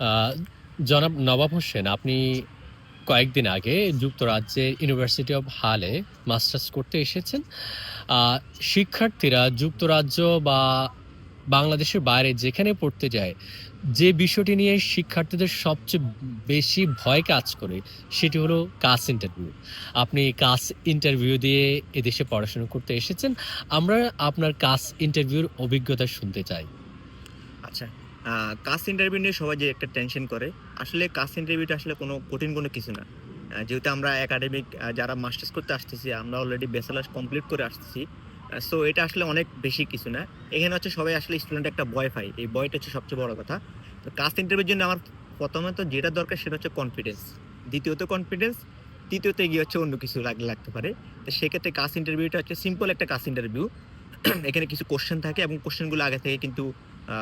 আ জনাব নবাব হোসেন, আপনি কয়েকদিন আগে যুক্তরাজ্যের ইউনিভার্সিটি অব হালে মাস্টার্স করতে এসেছেন। আ শিক্ষার্থীরা যুক্তরাজ্য বা বাংলাদেশের বাইরে যেখানে পড়তে যায়, যে বিষয়টি নিয়ে শিক্ষার্থীদের সবচেয়ে বেশি ভয় কাজ করে, সেটি হলো কাস ইন্টারভিউ। আপনি কাস ইন্টারভিউ দিয়ে এদেশে পড়াশোনা করতে এসেছেন। আমরা আপনার কাস ইন্টারভিউর অভিজ্ঞতা শুনতে চাই। আচ্ছা, আ কাস্ট ইন্টারভিউ নিয়ে সবাই যে একটা টেনশন করে, আসলে কাস্ট ইন্টারভিউটা আসলে কঠিন কোনো কিছু না। যেহেতু আমরা একাডেমিক যারা মাস্টার্স করতে আসতেছি, আমরা অলরেডি ব্যাচেলর্স কমপ্লিট করে আসতেছি। সো এটা আসলে অনেক বেশি কিছু না। এখানে হচ্ছে সবাই আসলে স্টুডেন্ট একটা ভয় পায়। এই ভয়টা হচ্ছে সবচেয়ে বড় কথা। তো কাস্ট ইন্টারভিউর জন্য আমার প্রথমত যেটা দরকার সেটা হচ্ছে কনফিডেন্স। দ্বিতীয়ত কনফিডেন্স, তৃতীয়ত গিয়ে হচ্ছে অন্য কিছু লাগতে পারে। তো সেক্ষেত্রে কাস্ট ইন্টারভিউটা হচ্ছে সিম্পল একটা কাস্ট ইন্টারভিউ। এখানে কিছু কোয়েশ্চেন থাকে এবং কোয়েশ্চেনগুলো আগে থেকে কিন্তু আ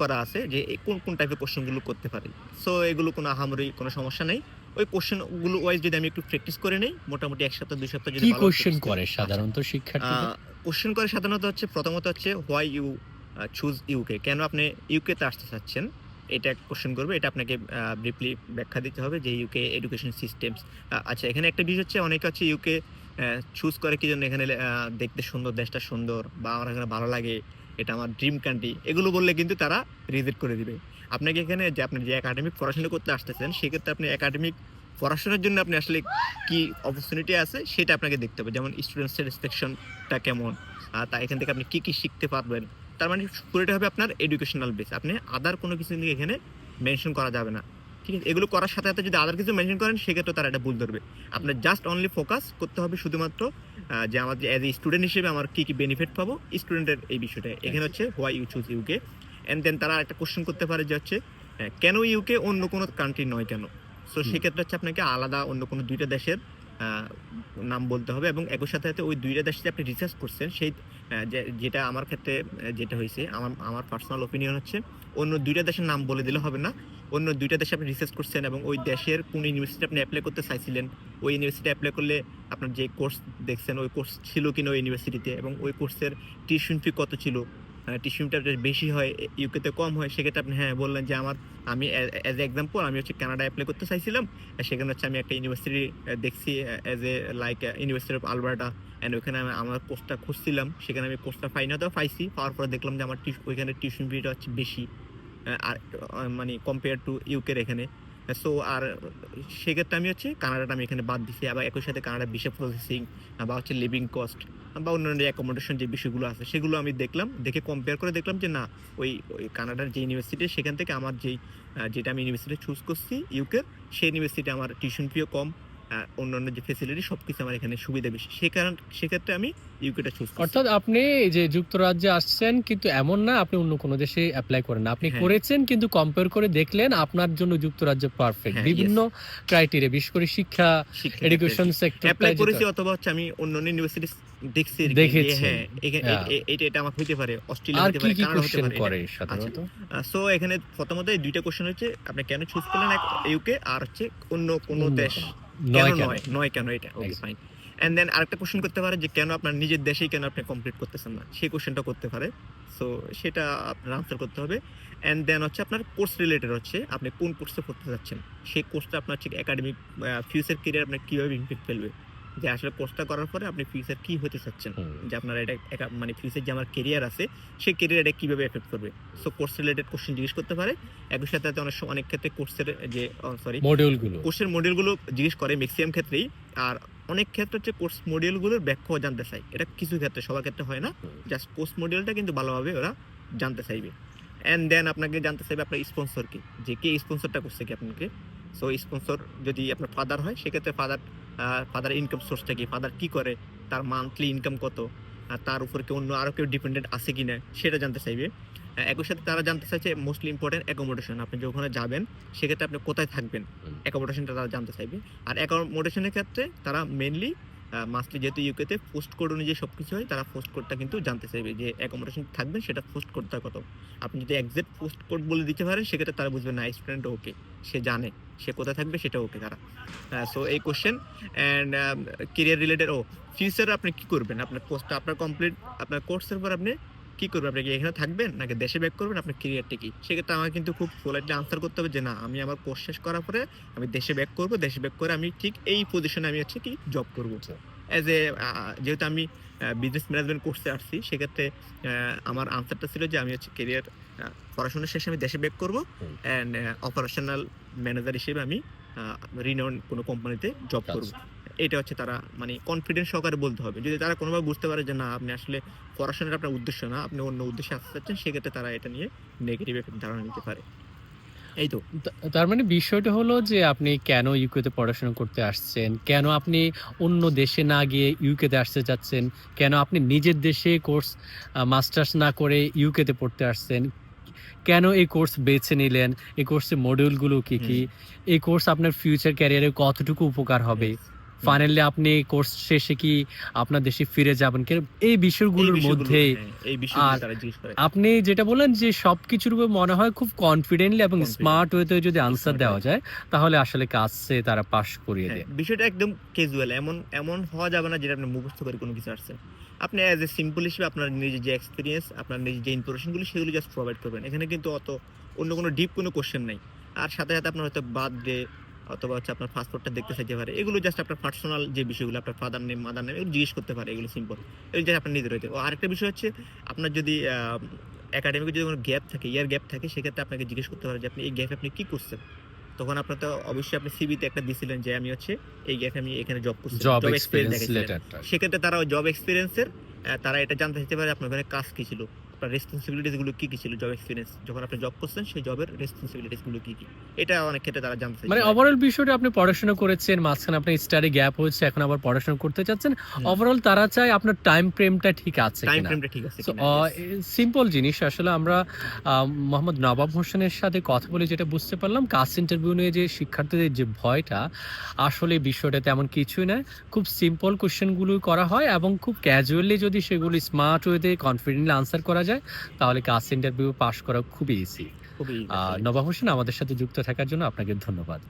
করা আছে যে কোন টাইপের কোয়েশ্চেন গুলো করতে পারি। সো এগুলো কোনো আহামরি কোনো সমস্যা নেই। ওই কোয়েশ্চেন গুলো ওয়াইজ যদি আমি একটু প্র্যাকটিস করে নেই, মোটামুটি ১ সপ্তাহ ২ সপ্তাহ যদি কি ভালোভাবে কোয়েশ্চেন প্র্যাকটিস করি। করে আচ্ছা। সাধারণত আ শিক্ষার্থীদের? কোয়েশ্চেন করে সাধারণত হচ্ছে প্রথমত হচ্ছে হোয়াই ইউ চুজ ইউকে? কেন আপনি ইউকে তে আসতে চাচ্ছেন? এটা এক কোয়েশ্চেন করবে। এটা আপনাকে ব্রিফলি ব্যাখ্যা দিতে হবে যে ইউকে এডুকেশন সিস্টেমস। আচ্ছা, এখানে একটা বিষয় হচ্ছে অনেকে হচ্ছে ইউকে চুজ করে কি জন্য এখানে দেখতে সুন্দর, দেশটা সুন্দর বা আমার এখানে ভালো লাগে। এটা আমার ড্রিম কান্ট্রি। এগুলো বললে কিন্তু তারা রিজেক্ট করে দিবে। আপনাকে এখানে যে আপনি যে একাডেমিক পড়াশোনা করতে আসতেছেন, সেক্ষেত্রে আপনি একাডেমিক পড়াশোনার জন্য আপনি আসলে কি অপরচুনিটি আছে সেটা আপনাকে দেখতে হবে। যেমন স্টুডেন্ট স্যাটিসফ্যাকশনটা কেমন? তা এখান থেকে আপনি কি শিখতে পারবেন? তার মানে পুরোটা হবে আপনার এডুকেশনাল বেস। আপনি আদার কোনো কিছু নিয়ে এখানে মেনশন করা যাবে না। ঠিক আছে? এগুলো করার সাথে যদি আদার কিছু মেনশন করেন সেক্ষেত্রে তারা এটা ভুল ধরবে। আপনার জাস্ট অনলি ফোকাস করতে হবে শুধুমাত্র যে আমার যে এজ এ স্টুডেন্ট হিসেবে আমার কি বেনিফিট পাবো স্টুডেন্টের এই বিষয়টা। এখানে হচ্ছে why you choose UK and then তারা একটা কোয়েশ্চেন করতে পারে যে হচ্ছে কেন ইউকে অন্য কোনো কান্ট্রি নয় কেন? সো হুম। সেক্ষেত্রে হচ্ছে আপনাকে আলাদা অন্য কোনো ২ টা দেশের আ নাম বলতে হবে এবং একই সাথে ওই ২ টা দেশে যে আপনি রিসার্চ করছেন সেই যেটা আমার ক্ষেত্রে যেটা হইছে আমার পার্সোনাল ওপিনিয়ন হচ্ছে অন্য ২ টা দেশের নাম বলে দিলে হবে না। অন্য ২ টা দেশে আপনি রিসার্চ করছেন এবং ওই দেশের কোন ইউনিভার্সিটি আপনি এপ্লাই করতে চাইছিলেন। ওই ইউনিভার্সিটি এপ্লাই করলে আপনার যে কোর্স দেখছেন ওই কোর্স ছিল কিনা ওই ইউনিভার্সিটিতে এবং ওই কোর্সের টিউশন ফি কত ছিল? টিউশনটা যদি বেশি হয়, ইউকে তে কম হয় সেক্ষেত্রে আপনি হ্যাঁ বললেন যে আমি এজ এ এক্সাম্পল আমি হচ্ছে কানাডায় এপ্লাই করতে চাইছিলাম। সেখানে হচ্ছে আমি একটা ইউনিভার্সিটি দেখছি as a like university of Alberta and ওখানে আমি আমার কোর্সটা খুঁজছিলাম। সেখানে আমি কোর্সটা পাই না, তো পাইছি। পাওয়ার পরে দেখলাম যে আমার ওইখানে টিউশন ফিটা হচ্ছে বেশি। আর মানে কম্পেয়ার টু ইউকের এখানে। সো আর সেক্ষেত্রে আমি হচ্ছে কানাডাটা আমি এখানে বাদ দিছি। আবার একই সাথে কানাডার ভিসা প্রসেসিং বা হচ্ছে লিভিং কস্ট বা অন্যান্য অ্যাকোমোডেশন যে বিষয়গুলো আছে সেগুলো আমি দেখলাম। দেখে কম্পেয়ার করে দেখলাম যে না, ওই কানাডার যে ইউনিভার্সিটি সেখান থেকে আমার যেটা আমি ইউনিভার্সিটি চুজ করছি ইউকের, সেই ইউনিভার্সিটি আমার টিউশন ফিও কম। অন্যান্য যে ফেসিলিটি সবকিছু আমার এখানে সুবিধা বেশি। সেক্ষেত্রে আমি ইউকেটা চুজ করছি। অর্থাৎ আপনি এই যে যুক্তরাজ্যে আসছেন, কিন্তু এমন না আপনি অন্য কোনো দেশে এপ্লাই করেন না। আপনি হ্যাঁ, করেছেন, কিন্তু কম্পেয়ার করে দেখলেন আপনার জন্য যুক্তরাজ্য পারফেক্ট। হ্যাঁ, ইয়েস। বিভিন্ন ক্রাইটেরিয়া, বিশেষ করে শিক্ষা, শিক্ষাক্ষেত্রে এডুকেশন আরকি। এপ্লাই সেক্টরটায় যেটা করেছি অথবা হচ্ছে আমি অন্যান্য ইউনিভার্সিটি দেখছি আরকি যে দেখেছেন। হ্যাঁ, আ এটা আমার হইতে পারে। অস্ট্রেলিয়া আর হইতে কি, পারে, কি কানাডা হতে কোয়েশ্চেন পারে এটা। করে আচ্ছা। সাধারণত? সো এখানে প্রথমত এই ২ টা কোয়েশ্চেন হচ্ছে আপনি কেন চুজ করলেন ইউকে আর হচ্ছে অন্য কোন অন্য দেশ কোনো। কেন নয় কেন? নয় কেন এটা? ওকে, এক্সাক্ট। ফাইন। অ্যান্ড দেন আরেকটা কোয়েশ্চেন করতে পারে যে কেন আপনার নিজের দেশেই কেন আপনি কমপ্লিট করতেছেন না? সেই কোয়েশ্চেনটা করতে পারে। সো সেটা আপনার আনসার করতে হবে। অ্যান্ড দেন হচ্ছে আপনার কোর্স রিলেটেড হচ্ছে আপনি কোন কোর্সে পড়তে চাচ্ছেন? সেই কোর্সটা আপনার ঠিক একাডেমিক ফিউচার ক্যারিয়ার আপনার কিভাবে ইমপ্যাক্ট ফেলবে? যে আসলে কোর্সটা করার পরে আপনি ফিউচার কি হতে চাচ্ছেন? হুম। যে আপনার এটা মানে ফিউচার যে আমার ক্যারিয়ার আছে, সেই ক্যারিয়ার এটা কিভাবে এফেক্ট করবে? সো কোর্স রিলেটেড কোয়েশ্চেন জিজ্ঞেস করতে পারে। একই সাথে অনেক ক্ষেত্রে কোর্সের যে সরি মডিউলগুলো। কোর্সের মডিউলগুলো জিজ্ঞেস করে মেক্সিমাম ক্ষেত্রেই। আর অনেক ক্ষেত্রে হচ্ছে কোর্স মডিউলগুলোর ব্যাখ্যাও জানতে চায়। এটা কিছু ক্ষেত্রে, সবার ক্ষেত্রে হয় না। হুম। জাস্ট কোর্স মডিউলটা কিন্তু ভালোভাবে ওরা জানতে চাইবে। অ্যান্ড দেন আপনাকে জানতে চাইবে আপনার স্পন্সর কে? যে কে স্পন্সরটা করছে কি আপনাকে? সো স্পন্সর যদি আপনার ফাদার হয় সেক্ষেত্রে ফাদার ইনকাম সোর্সটা কি? ফাদার কি করে? তার মান্থলি ইনকাম কত? তার উপর কি অন্য আরো কেউ ডিপেন্ডেন্ট আছে কিনা? সেটা জানতে চাইবে। একই সাথে তারা জানতে চাইছে মোস্টলি ইম্পোর্টেন্ট অ্যাকোমোডেশন। আপনি যে ওখানে যাবেন সেক্ষেত্রে আপনি কোথায় থাকবেন? হুম। অ্যাকোমোডেশনটা তারা জানতে চাইবে। আর অ্যাকোমোডেশনের ক্ষেত্রে তারা মেইনলি মাস্টলি যেহেতু ইউকেতে পোস্ট কোড অনুযায়ী সবকিছু হয়, তারা পোস্ট কোডটা কিন্তু জানতে চাইবে যে অ্যাকোমোডেশন থাকবেন সেটা পোস্ট কোডটা কত? আপনি যদি এক্সাক্ট পোস্ট কোড বলে দিতে পারেন সেক্ষেত্রে তারা বুঝবে না স্টুডেন্ট ওকে। সে জানে সে কোথায় থাকবে সেটা ওকে তারা। সো এই কোয়েশ্চেন অ্যান্ড ক্যারিয়ার রিলেটেড ফিউচারে আপনি কি করবেন? আপনার কোর্সটা আপনার কমপ্লিট আপনার কোর্সের পর আপনি কি করবেন, আপনি কি এখানে থাকবেন নাকি দেশে ব্যাক করবেন, আপনার ক্যারিয়ারটা কি? সেক্ষেত্রে আমাকে কিন্তু খুব পোলাইটলি আনসার করতে হবে যে না, আমি আমার কোর্স শেষ করার পরে আমি দেশে ব্যাক করব, দেশে ব্যাক করে আমি ঠিক এই পজিশনে আমি হচ্ছে কি জব করব। আচ্ছা। এজ এ যেহেতু আমি বিজনেস ম্যানেজমেন্ট কোর্সে আসছি, সেক্ষেত্রে আমার আনসারটা ছিল যে আমি হচ্ছে ক্যারিয়ার পড়াশোনা শেষে আমি দেশে ব্যাক করব হুম। অ্যান্ড অপারেশনাল ম্যানেজার হিসেবে আমি রিনাউন্ড কোনো কোম্পানিতে জব করব। আচ্ছা। এটা হচ্ছে তারা মানে কনফিডেন্স সহকারে বলতে হবে। যদি তারা কোনোভাবে বুঝতে পারে যে না, আপনি আসলে পড়াশোনাটা আপনার উদ্দেশ্য না, আপনি অন্য উদ্দেশ্যে আসতে চাচ্ছেন, সেক্ষেত্রে তারা এটা নিয়ে নেগেটিভ একটা ধারণা নিতে পারে। এই তো। তার মানে বিষয়টা হলো যে আপনি কেন ইউকেতে পড়াশোনা করতে আসছেন? কেন আপনি অন্য দেশে না গিয়ে ইউকেতে আসতে চাচ্ছেন? কেন আপনি নিজের দেশে কোর্স মাস্টার্স না করে ইউকেতে পড়তে আসছেন? কেন এই কোর্স বেছে নিলেন? এই কোর্সের মডিউলগুলো কি, হুম। কি? এই কোর্স আপনার ফিউচার ক্যারিয়ারে কতটুকু উপকার হবে? Yes. হুম। ফাইনালি আপনি কোর্স শেষে কি আপনার দেশে ফিরে যাবেন কিনা? এই এই বিষয়গুলোর বিষয়গুলো, মধ্যে হ্যাঁ, এই বিষয়গুলো আর তারা জিজ্ঞেস করে। আপনি যেটা বললেন যে সবকিছুর উপর মনে হয় খুব কনফিডেন্টলি এবং কনফিডেন্ট, স্মার্ট ওয়েতে যদি আনসার স্মার্ট দেওয়া ওয়ে। যায়, তাহলে আসলে কাজে তারা পাস করিয়ে হ্যাঁ, দেয়। বিষয়টা একদম ক্যাজুয়াল। এমন এমন হওয়া যাবে না যেটা আপনি মুখস্থ করে কোনো কিছু আসছেন। আপনি অ্যাজ এ সিম্পল হিসেবে আপনার নিজের যে এক্সপেরিয়েন্স, আপনার নিজের যে ইনফরমেশন গুলো, সেগুলো জাস্ট প্রোভাইড করবেন। এখানে কিন্তু অন্য কোনো ডিপ কোনো কোয়েশ্চেন নাই। আর সাথে আপনার হয়তো বার্থডে অথবা হচ্ছে আপনার পাসপোর্টটা দেখতে চাইতে পারে। এগুলো জাস্ট আপনার পার্সোনাল যে বিষয়গুলো, আপনার ফাদার নেম, মাদার নেম, এগুলো জিজ্ঞেস করতে পারে। এগুলো সিম্পল। এগুলো জাস্ট আপনার নিজের হইতে। ও আরেকটা বিষয় হচ্ছে, আপনার যদি একাডেমিক যদি কোনো গ্যাপ থাকে, ইয়ার গ্যাপ থাকে, সেক্ষেত্রে আপনাকে জিজ্ঞেস করতে পারে যে আপনি এই গ্যাপে আপনি কি করছেন? তখন আপনার তো অবশ্যই আপনি সিভিতে একটা দিছিলেন যে আমি হচ্ছে এই গ্যাপে আমি এখানে জব করছিলাম। জব জব এক্সপেরিয়েন্স এক্সপেরিয়েন্স দেখাইছিলেন। লেটারটা। সেক্ষেত্রে তারা ওই জব এক্সপেরিয়েন্স এর তারা এটা জানতে চাইতে পারে আপনার ওখানে কাজ কি ছিল? আপনার রেসপন্সিবিলিটিস গুলো কি, কি ছিল জব এক্সপেরিয়েন্স? যখন আপনি জব করছেন সেই জবের রেসপন্সিবিলিটিস গুলো কি, কি? এটা অনেক ক্ষেত্রে তারা জানতে চাইতে মানে পারে। ওভারঅল বিষয়টা আপনি পড়াশোনা করেছেন, মাঝখানে আপনার স্টাডি গ্যাপ হয়েছে, এখন আবার পড়াশোনা করতে চাচ্ছেন। হুম। ওভারঅল তারা চায় আপনার টাইম ফ্রেমটা ঠিক আছে টাইম কিনা। ফ্রেমটা ঠিক আছে সো কিনা? ইয়েস। সিম্পল জিনিস আসলে আমরা মোহাম্মদ নবাব হোসেনের সাথে কথা বলে যেটা বুঝতে পারলাম, কাস্ট ইন্টারভিউ নিয়ে যে শিক্ষার্থীদের যে ভয়টা, আসলে বিষয়টা তেমন কিছুই না। খুব সিম্পল কোয়েশ্চেনগুলো করা হয় এবং খুব ক্যাজুয়ালি যদি সেগুলি স্মার্ট ওয়েতে কনফিডেন্টলি আনসার করা যায়, তাহলে কাস্ট ইন্টারভিউ পাস করা খুবই ইজি। খুবই আসলে। নবাব হোসেন, আমাদের সাথে যুক্ত থাকার জন্য আপনাকে ধন্যবাদ।